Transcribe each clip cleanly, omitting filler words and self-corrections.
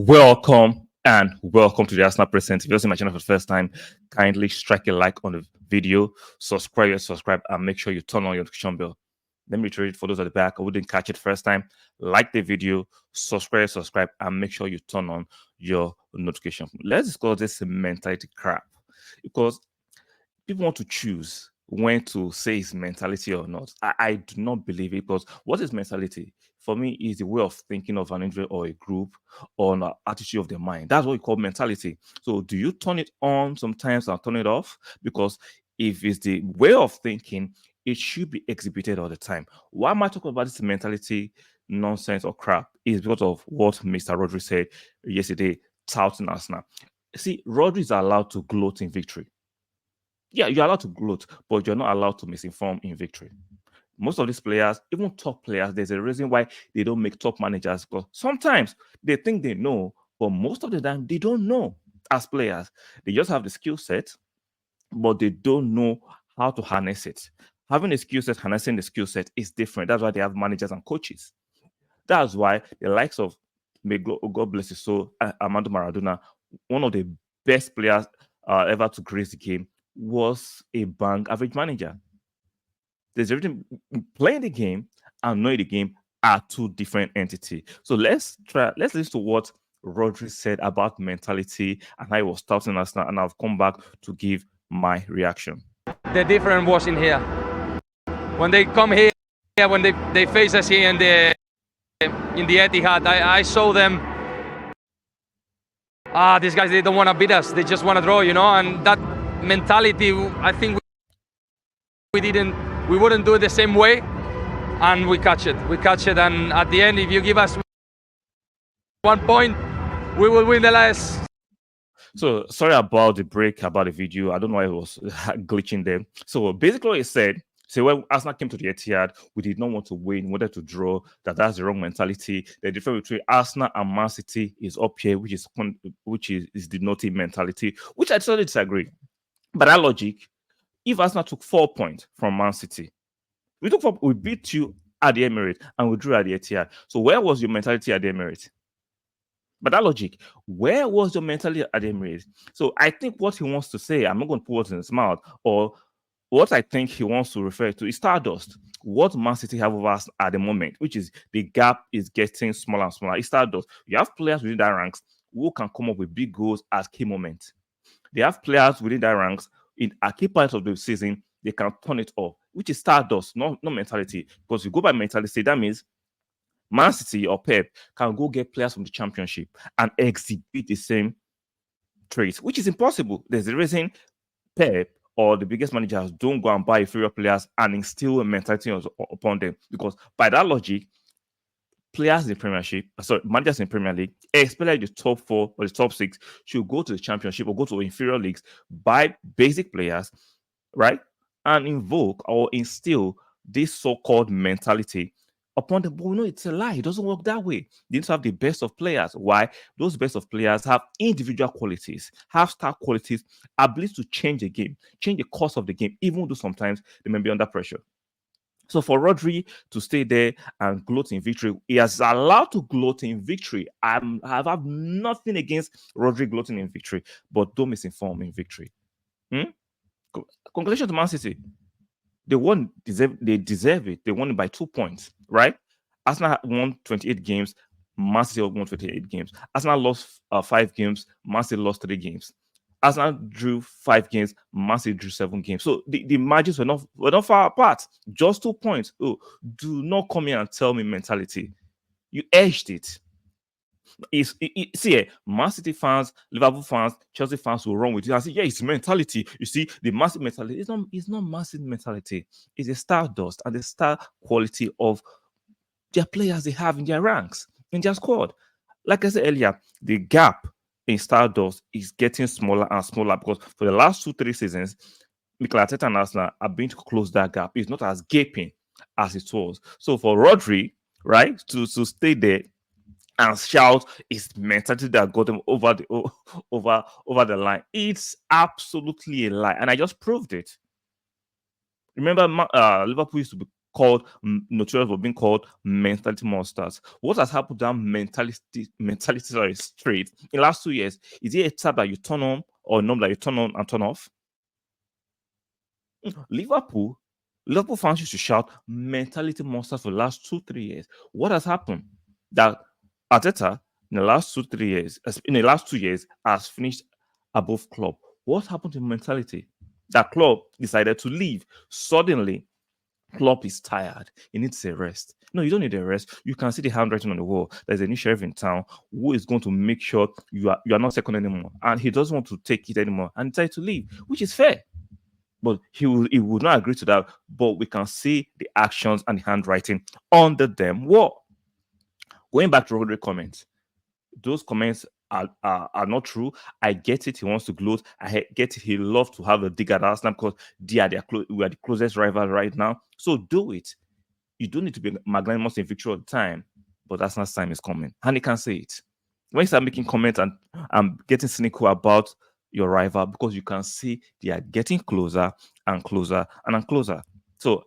Welcome to the Arsenal Present. If you're watching my channel for the first time, kindly strike a like on the video, subscribe, and make sure you turn on your notification bell. Let me reiterate for those at the back who didn't catch it first time. Like the video, subscribe, and make sure you turn on your notification. Let's discuss this mentality crap because people want to choose when to say it's mentality or not. I do not believe it because what is mentality? For me, is the way of thinking of an individual or a group or an attitude of the mind. That's what we call mentality. So do you turn it on sometimes and turn it off? Because if it's the way of thinking, it should be exhibited all the time. Why am I talking about this mentality nonsense or crap? Is because of what Mr. Rodri said yesterday, touting Arsenal. See, Rodri is allowed to gloat in victory. Yeah, you're allowed to gloat, but you're not allowed to misinform in victory. Most of these players, even top players, there's a reason why they don't make top managers because sometimes they think they know, but most of the time they don't know as players. They just have the skill set, but they don't know how to harness it. Having a skill set, harnessing the skill set is different. That's why they have managers and coaches. That's why the likes of, may God bless his soul, Armando Maradona, one of the best players ever to grace the game, was a bank average manager. There's everything. Playing the game and knowing the game are two different entities. So let's listen to what Rodri said about mentality and how he was starting us now, and I've come back to give my reaction. The difference was in here. When they come here, when they face us here in the Etihad, I saw them. These guys, they don't want to beat us. They just want to draw, and that mentality, I think we wouldn't do it the same way, and we catch it, and at the end, if you give us 1 point, we will win the last. So sorry about the break about the video. I don't know why it was glitching there. So basically what he said, so when Arsenal came to the Etihad, we did not want to win, we wanted to draw. That's the wrong mentality. The difference between Arsenal and Man City is up here, which is denoting mentality, which I totally disagree. But that logic, if Arsenal took 4 points from Man City, we beat you at the Emirates and we drew at the Etihad. So where was your mentality at the Emirates? But that logic, where was your mentality at the Emirates? So I think what he wants to say, I'm not going to put words in his mouth, or what I think he wants to refer to is stardust. What Man City have over us at the moment, which is the gap is getting smaller and smaller. It's stardust. You have players within that ranks who can come up with big goals at key moments. They have players within that ranks in a key part of the season, they can turn it off, which is stardust, not mentality. Because you go by mentality, that means Man City or Pep can go get players from the championship and exhibit the same traits, which is impossible. There's a reason Pep or the biggest managers don't go and buy inferior players and instill a mentality upon them. Because by that logic, players in the Premiership, managers in Premier League, especially the top 4 or the top 6, should go to the championship or go to inferior leagues, buy basic players, right? And invoke or instill this so-called mentality upon them. But we know it's a lie. It doesn't work that way. They need to have the best of players. Why? Those best of players have individual qualities, have star qualities, ability to change the game, change the course of the game, even though sometimes they may be under pressure. So for Rodri to stay there and gloat in victory, he has allowed to gloat in victory. I have nothing against Rodri gloating in victory, but don't misinform in victory. Congratulations to Man City. They deserve it. They won it by 2 points, right? Arsenal won 28 games. Man City won 28 games. Arsenal lost 5 games. Man City lost 3 games. Arsenal drew 5 games. Man City drew 7 games. So the margins were not far apart. Just 2 points. Oh, do not come here and tell me mentality. You edged it. See, Man City fans, Liverpool fans, Chelsea fans will run with you. I say, yeah, it's mentality. You see, the massive mentality. It's not massive mentality. It's a stardust and the star quality of their players they have in their ranks, in their squad. Like I said earlier, the gap in stardust is getting smaller and smaller because for the last 2-3 seasons, Mikel Arteta and Arsenal are being to close that gap. It's not as gaping as it was. So for Rodri, right, to stay there and shout it's mentality that got them over the line. It's absolutely a lie, and I just proved it. Remember, Liverpool used to be notorious for being called mentality monsters. What has happened to that mentality straight in the last 2 years? Is it a tap that you turn on or a knob that you turn on and turn off? Liverpool, Liverpool fans used to shout mentality monsters for the last 2, 3 years. What has happened? That Arteta in the last 2, 3 years, in the last 2 years, has finished above club. What happened to mentality? That club decided to leave. Suddenly, Klopp is tired. He needs a rest. No, you don't need a rest. You can see the handwriting on the wall. There's a new sheriff in town who is going to make sure you are not second anymore. And he doesn't want to take it anymore and decide to leave, which is fair. But he would not agree to that. But we can see the actions and the handwriting on the damn wall. Going back to Rodri comments, those comments are not true. I get it. He wants to gloat. Get it. He loves to have a dig at Arsenal because we are the closest rival right now. So do it. You don't need to be magnanimous in victory all the time, but Arsenal's time is coming, and he can say it. When you start making comments and getting cynical about your rival, because you can see they are getting closer and closer and closer. So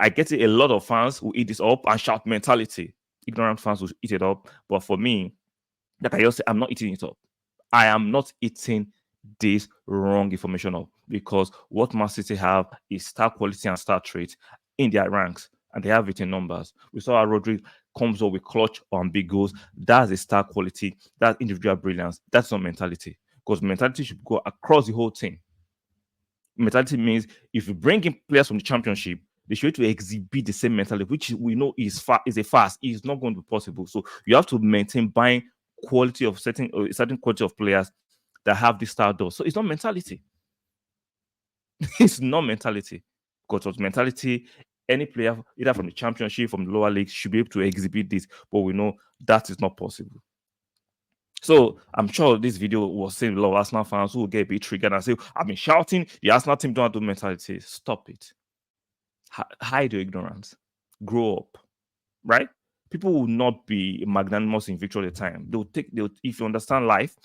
I get it. A lot of fans will eat this up and shout mentality. Ignorant fans will eat it up. But for me, like I just say, I'm not eating it up. I am not eating this wrong information up because what Man City have is star quality and star trait in their ranks, and they have it in numbers. We saw how Rodri comes up with clutch on big goals. That's a star quality. That's individual brilliance. That's not mentality, because mentality should go across the whole team. Mentality means if you bring in players from the championship, they should to exhibit the same mentality, which we know is a fast. It's not going to be possible. So you have to maintain buying quality of certain quality of players that have this star door. So it's not mentality. It's not mentality. Because of mentality, any player, either from the championship, from the lower leagues, should be able to exhibit this. But we know that is not possible. So I'm sure this video was saying a lot of Arsenal fans who will get a bit triggered and say, I've been shouting, the Arsenal team don't do mentality. Stop it. Hide your ignorance. Grow up. Right? People will not be magnanimous in victory all the time. If you understand life,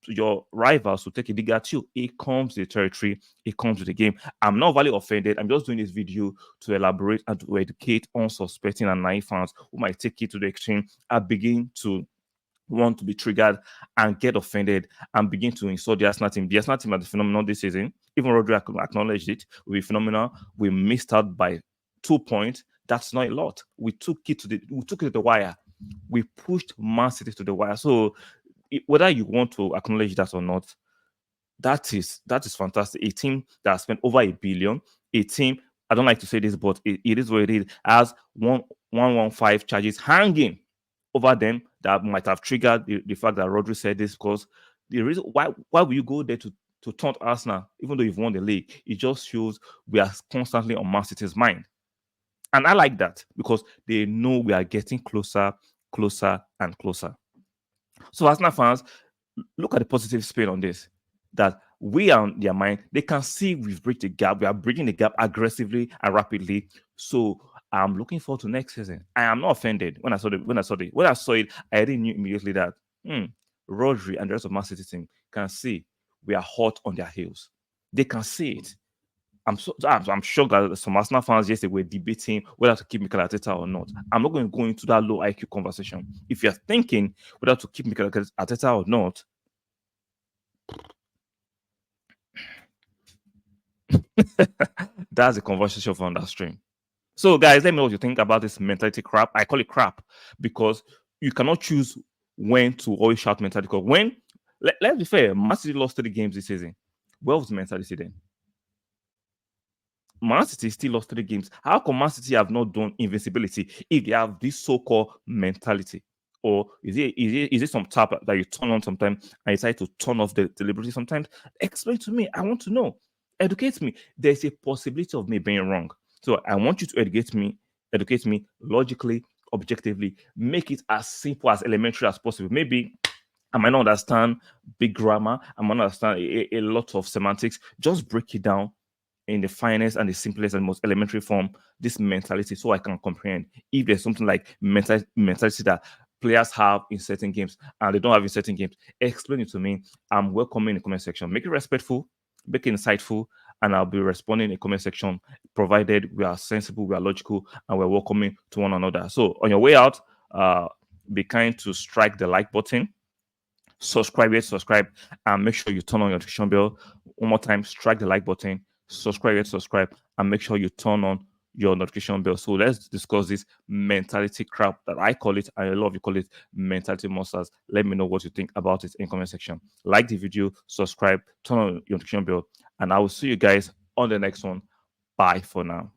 your rivals will take a dig at you. It comes with the territory, it comes with the game. I'm not value offended. I'm just doing this video to elaborate and to educate unsuspecting and naive fans who might take it to the extreme and begin to want to be triggered and get offended and begin to insult the Arsenal team. The Arsenal team are the phenomenon this season. Even Rodri acknowledged it. We phenomenal. We missed out by 2 points. That's not a lot. We took it to the wire. We pushed Man City to the wire. So whether you want to acknowledge that or not, that is fantastic. A team that has spent over $1 billion, a team, I don't like to say this, but it is what it is, has 115 charges hanging over them that might have triggered the fact that Rodri said this, because the reason why will you go there to taunt Arsenal even though you've won the league? It just shows we are constantly on Man City's mind. And I like that because they know we are getting closer, closer, and closer. So Arsenal fans, look at the positive spin on this. That we are on their mind. They can see we've bridged the gap. We are bridging the gap aggressively and rapidly. So I'm looking forward to next season. I am not offended when I saw it. I already knew immediately that Rodri and the rest of Man City team can see we are hot on their heels. They can see it. I'm sure that some Arsenal fans yesterday were debating whether to keep Mikel Arteta or not. I'm not going to go into that low IQ conversation. If you're thinking whether to keep Mikel Arteta or not, that's a conversation for another stream. So, guys, let me know what you think about this mentality crap. I call it crap because you cannot choose when to always shout mentality. Because let's be fair, Man City lost 3 games this season. Where was the mentality then? Man City still lost 3 games. How come Man City have not done invincibility if they have this so-called mentality? Or is it some tap that you turn on sometimes and you decide to turn off the deliberately sometimes? Explain to me. I want to know. Educate me. There's a possibility of me being wrong. So I want you to educate me logically, objectively. Make it as simple, as elementary as possible. Maybe I might not understand big grammar. I might not understand a lot of semantics. Just break it down in the finest and the simplest and most elementary form, this mentality, so I can comprehend if there's something like mentality that players have in certain games and they don't have in certain games. Explain it to me. I'm welcoming in the comment section. Make it respectful, make it insightful, and I'll be responding in the comment section, provided we are sensible, we are logical, and we're welcoming to one another. So on your way out, be kind to strike the like button, subscribe, and make sure you turn on your notification bell. One more time, strike the like button, subscribe, and make sure you turn on your notification bell. So let's discuss this mentality crap that I call it, and a lot of you call it mentality monsters. Let me know what you think about it in comment section. Like the video, subscribe, turn on your notification bell, and I will see you guys on the next one. Bye for now.